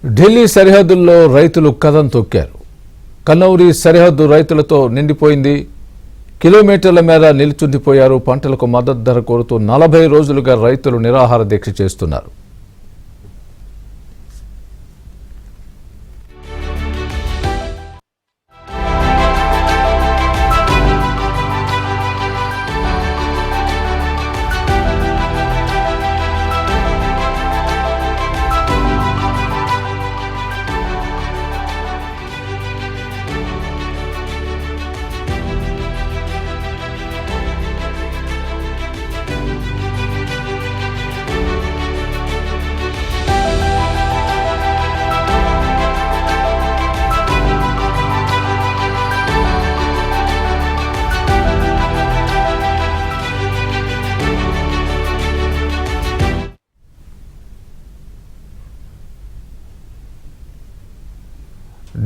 ఢిల్లీ సరిహద్దుల్లో రైతులు కదం తొక్కారు. కన్నౌరి సరిహద్దు రైతులతో నిండిపోయింది. కిలోమీటర్ల మేర నిల్చుండిపోయారు. పంటలకు మద్దతు ధర కోరుతూ 40 రోజులుగా రైతులు నిరాహార దీక్ష చేస్తున్నారు.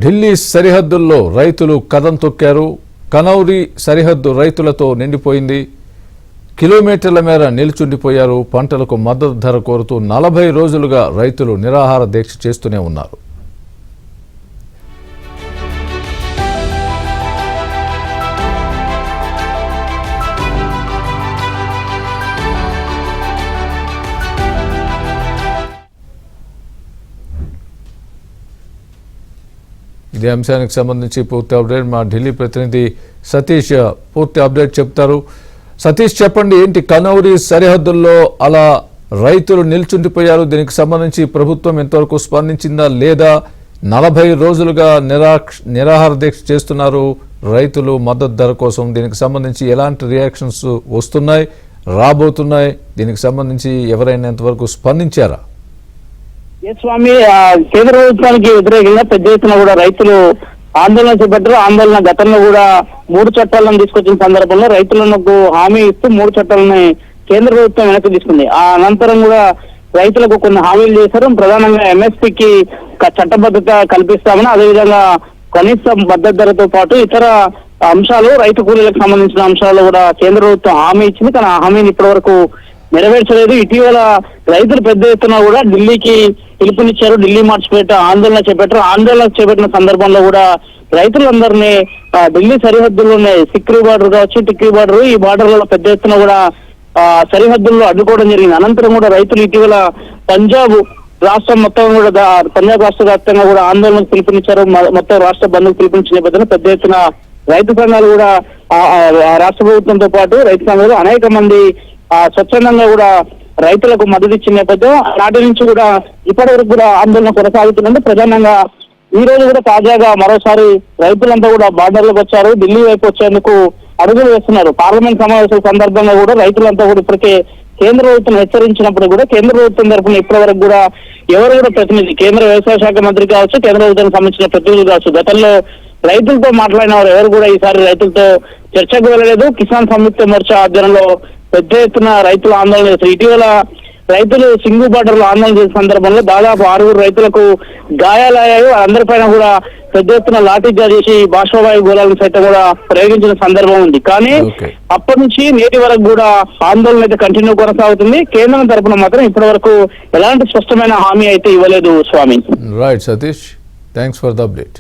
ఢిల్లీ సరిహద్దుల్లో రైతులు కదం తొక్కారు. కనౌరి సరిహద్దు రైతులతో నిండిపోయింది. కిలోమీటర్ల మేర నిల్చుండిపోయారు. పంటలకు మద్దతు ధర కోరుతూ 40 రోజులుగా రైతులు నిరాహార దీక్ష చేస్తూనే ఉన్నారు. ఇదే అంశానికి సంబంధించి పూర్తి అప్డేట్ మా ఢిల్లీ ప్రతినిధి సతీష్ పూర్తి అప్డేట్ చెప్తారు. సతీష్, చెప్పండి, ఏంటి కనౌరి సరిహద్దుల్లో అలా రైతులు నిల్చుండిపోయారు? దీనికి సంబంధించి ప్రభుత్వం ఎంతవరకు స్పందించిందా లేదా? 40 రోజులుగా నిరాహార దీక్ష చేస్తున్నారు రైతులు మద్దతు ధర కోసం. దీనికి సంబంధించి ఎలాంటి రియాక్షన్స్ వస్తున్నాయి, రాబోతున్నాయి? దీనికి సంబంధించి ఎవరైనా ఎంతవరకు స్పందించారా? స్వామి, కేంద్ర ప్రభుత్వానికి వ్యతిరేకంగా పెద్ద ఎత్తున కూడా రైతులు ఆందోళన చేపట్టారు. ఆందోళన గతంలో కూడా 3 చట్టాలను తీసుకొచ్చిన సందర్భంలో రైతులకు హామీ ఇస్తూ 3 చట్టాలని కేంద్ర ప్రభుత్వం వెనక్కి తీసుకుంది. ఆ అనంతరం కూడా రైతులకు కొన్ని హామీలు చేశారు. ప్రధానంగా ఎంఎస్పీకి చట్టబద్ధత కల్పిస్తామని, అదేవిధంగా కనీస మద్దతు ధరతో పాటు ఇతర అంశాలు, రైతు కూలీలకు సంబంధించిన అంశాలు కూడా కేంద్ర ప్రభుత్వం హామీ ఇచ్చింది. కానీ ఆ హామీని ఇప్పటి వరకు నెరవేర్చలేదు. ఇటీవల రైతులు పెద్ద ఎత్తున కూడా ఢిల్లీకి పిలుపునిచ్చారు. ఢిల్లీ మార్చ్ ఆందోళన చేపట్టారు. ఆందోళన చేపట్టిన సందర్భంలో కూడా రైతులందరినీ ఢిల్లీ సరిహద్దుల్లోనే సిక్రీ బార్డర్ కావచ్చు, టిక్రీ బార్డర్, ఈ బార్డర్లలో పెద్ద ఎత్తున కూడా సరిహద్దుల్లో అడ్డుకోవడం జరిగింది. అనంతరం కూడా రైతులు ఇటీవల పంజాబ్ రాష్ట్రం మొత్తం కూడా పంజాబ్ రాష్ట్ర వ్యాప్తంగా కూడా ఆందోళనకు పిలుపునిచ్చారు. మొత్తం రాష్ట్ర బంధుకు పిలుపునిచ్చిన నేపథ్యంలో పెద్ద ఎత్తున రైతు సంఘాలు కూడా రాష్ట్ర ప్రభుత్వంతో పాటు రైతు సంఘాలు అనేక మంది స్వచ్ఛందంగా కూడా రైతులకు మద్దతు ఇచ్చిన నేపథ్యం నాటి నుంచి కూడా ఇప్పటి వరకు కూడా ఆందోళన కొనసాగుతుందంటే ప్రధానంగా ఈ రోజు కూడా తాజాగా మరోసారి రైతులంతా కూడా బార్డర్లకు వచ్చారు. ఢిల్లీ వైపు వచ్చేందుకు అడుగులు వేస్తున్నారు. పార్లమెంట్ సమావేశాల సందర్భంగా కూడా రైతులంతా కూడా ఇప్పటికే కేంద్ర ప్రభుత్వం హెచ్చరించినప్పుడు కూడా కేంద్ర ప్రభుత్వం తరఫున ఇప్పటి వరకు కూడా ఎవరు కూడా ప్రతినిధి, కేంద్ర వ్యవసాయ శాఖ మంత్రి కావచ్చు, కేంద్ర ప్రభుత్వానికి సంబంధించిన ప్రతినిధులు కావచ్చు, గతంలో రైతులతో మాట్లాడిన వారు ఎవరు కూడా ఈసారి రైతులతో చర్చకు వెళ్ళలేదు. కిసాన్ సంయుక్త మోర్చా ఆధ్వర్యంలో పెద్ద ఎత్తున రైతులు ఆందోళన చేస్తారు. ఇటీవల రైతులు సింగు బార్డర్ లో ఆందోళన చేసిన సందర్భంలో దాదాపు 6 రైతులకు గాయాలయ్యాయి. అందరిపైన కూడా పెద్ద ఎత్తున లాఠీచార్జ్ చేసి బాష్పవాయు గోళాలను సైతం కూడా ప్రయోగించిన సందర్భం ఉంది. కానీ అప్పటి నుంచి నేటి వరకు కూడా ఆందోళన అయితే కంటిన్యూ కొనసాగుతుంది. కేంద్రం తరఫున మాత్రం ఇప్పటి వరకు ఎలాంటి స్పష్టమైన హామీ అయితే ఇవ్వలేదు. Swami, right Satish, thanks for the update.